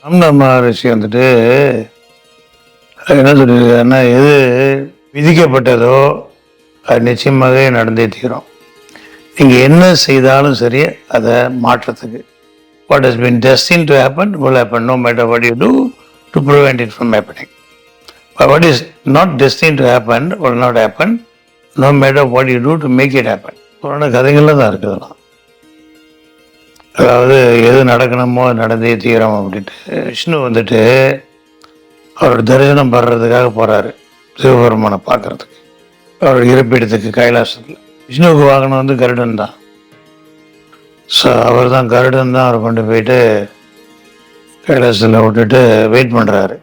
ரமண மகரிஷி வந்துட்டு என்ன சொல்லியிருக்காருன்னா, எது விதிக்கப்பட்டதோ அது நிச்சயமாகவே நடந்தே தீரும். நீங்கள் என்ன செய்தாலும் சரி அதை மாற்றத்துக்கு what has been டெஸ்டின் to happen will happen no matter what you do to prevent it from happening. But what is not destined to happen will not happen no matter what you do to make it happen. புராண கதைகளில் தான் இருக்குதுலாம். அதாவது எது நடக்கணுமோ நடந்தே தீரும் அப்படின்ட்டு விஷ்ணு வந்துட்டு அவர் தரிசனம் படுறதுக்காக போகிறாரு சிவபெருமானை பார்க்கறதுக்கு, அவர் இருப்பிடத்துக்கு கைலாசத்தில். விஷ்ணுவுக்கு வாகனம் வந்து கருடன் தான். ஸோ அவர் தான் கருடன் தான் அவரை கொண்டு போயிட்டு கைலாசத்தில் விட்டுட்டு வெயிட் பண்ணுறாரு.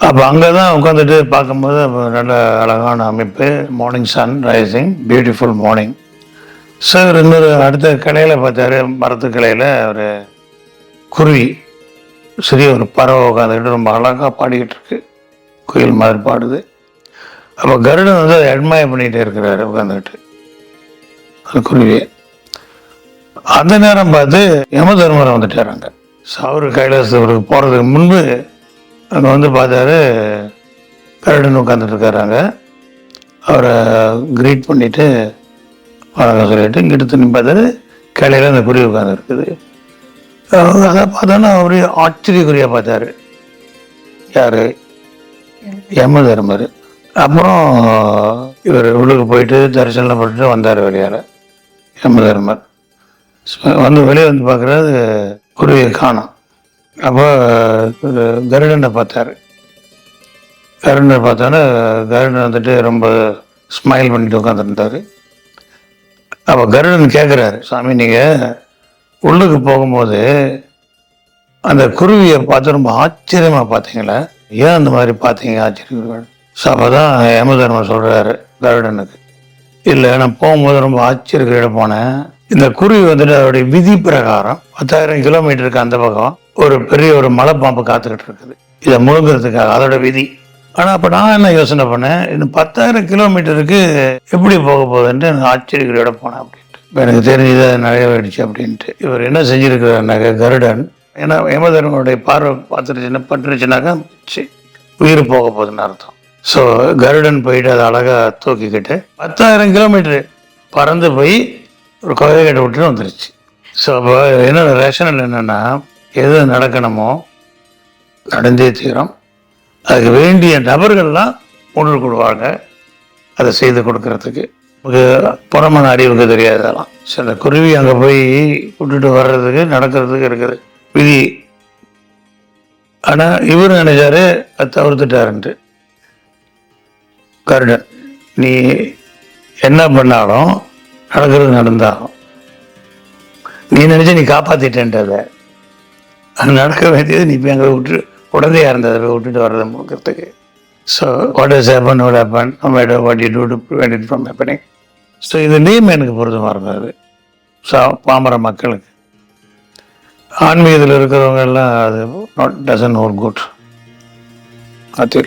அப்போ அங்கே தான் உட்காந்துட்டு பார்க்கும்போது நல்ல அழகான அமைப்பு, morning sun rising, beautiful morning. Sir இன்னொரு அடுத்த கிளையில் பார்த்தாரு, மரத்து கிளையில் ஒரு குருவி, சிறிய ஒரு பறவை உட்காந்துக்கிட்டு ரொம்ப அழகாக பாடிக்கிட்டு இருக்கு, குயில் மாதிரி பாடுது. அப்போ கருடன் வந்து அதை அட்மையர் பண்ணிகிட்டே இருக்கிறாரு உட்காந்துக்கிட்டு அந்த குருவியை. அந்த நேரம் பார்த்து யம தர்மரை வந்துட்டாராங்க. ஸோ அவர் கைலாசத்துக்கு போகிறதுக்கு முன்பு அங்கே வந்து பார்த்தாரு, கருடன் உட்காந்துட்டு இருக்காராங்க. அவரை கிரீட் பண்ணிவிட்டு வணக்கம் சொல்லிட்டு இங்கிட்ட திரும்பி பார்த்தாரு, கிளையில் அந்த குருவி உட்காந்து இருக்குது. அதை பார்த்தோன்னா அவரே ஆச்சரியக்குரியாக பார்த்தாரு. யார்? யம தர்மர். அப்புறம் இவர் உள்ளுக்கு போயிட்டு தரிசனம் பண்ணிட்டு வந்தார் வெளியால். யம தர்மர் வந்து வெளியே வந்து பார்க்குறது குருவியை காணோம். அப்போ கருடனை பார்த்தாரு. கருடனை பார்த்தோன்னே கருடன் வந்துட்டு ரொம்ப ஸ்மைல் பண்ணிட்டு உட்காந்துருந்தார். அப்போ கருடன் கேட்குறாரு, சாமி நீங்கள் உள்ளுக்கு போகும்போது அந்த குருவியை பார்த்து ரொம்ப ஆச்சரியமாக பார்த்தீங்களா? ஏன் அந்த மாதிரி பார்த்தீங்க ஆச்சரியம்? ஸோ அப்போ தான் யமதர்மர் சொல்கிறாரு கருடனுக்கு, இல்லை நான் போகும்போது ரொம்ப ஆச்சரியக்கிட போனேன். இந்த குருவி வந்துட்டு அதோடைய விதி பிரகாரம் 10,000 கிலோமீட்டருக்கு அந்த பக்கம் ஒரு பெரிய ஒரு மலைப்பாம்பு காத்துக்கிட்டு இருக்குது இதை முழுங்கிறதுக்காக, அதோட விதி. ஆனால் அப்போ நான் என்ன யோசனை பண்ணேன், இன்னும் 10,000 கிலோமீட்டருக்கு எப்படி போக போகுதுன்ட்டு எனக்கு ஆச்சரியக்கிட போனேன் அப்படின்ட்டு. இப்போ எனக்கு தெரிஞ்சது நிறைவேறிடுச்சு அப்படின்ட்டு. இவர் என்ன செஞ்சுருக்கிறாருனாக்க கருடன், ஏன்னா யமதர்மனுடைய பார்வை பார்த்துருச்சுன்னா பட்டுருச்சுனாக்கா உயிர் போக போகுதுன்னு அர்த்தம். ஸோ கருடன் போயிட்டு அதை அழகாக தூக்கிக்கிட்டு 10,000 கிலோமீட்டரு பறந்து போய் ஒரு குகைகிட்ட விட்டுட்டு வந்துருச்சு. ஸோ அப்போ என்னோட ரேஷனல் என்னென்னா, எது நடக்கணுமோ நடந்தே தீரும். அதுக்கு வேண்டிய நபர்கள்லாம் முன்னு கொடுவாங்க அதை செய்து கொடுக்கறதுக்கு. புறமான அறிவுக்கு தெரியாதெல்லாம். ஸோ அந்த குருவி அங்கே போய் விட்டுட்டு வர்றதுக்கு நடக்கிறதுக்கு இருக்குது விதி. ஆனால் இவர் நினைச்சாரு அதை தவிர்த்துட்டாருன்ட்டு. கருடன், நீ என்ன பண்ணாலும் நடக்கிறது நடந்தாலும் நீ நினைச்ச நீ காப்பாற்றிட்டேன்றத, அது நடக்க வேண்டியது நீ போய் அங்கே விட்டு உடனே இருந்ததை போய் விட்டுட்டு வர்றதை முழுக்கிறதுக்கு. So what is happen would happen no matter what you do to prevent it from happening. So இது நேம் எனக்கு பொருத்தமாக இருந்தது. ஸோ பாமர மக்களுக்கு, ஆன்மீகத்தில் இருக்கிறவங்க எல்லாம் அது நாட் டசன்ட் ஹோல்ட் குட். அது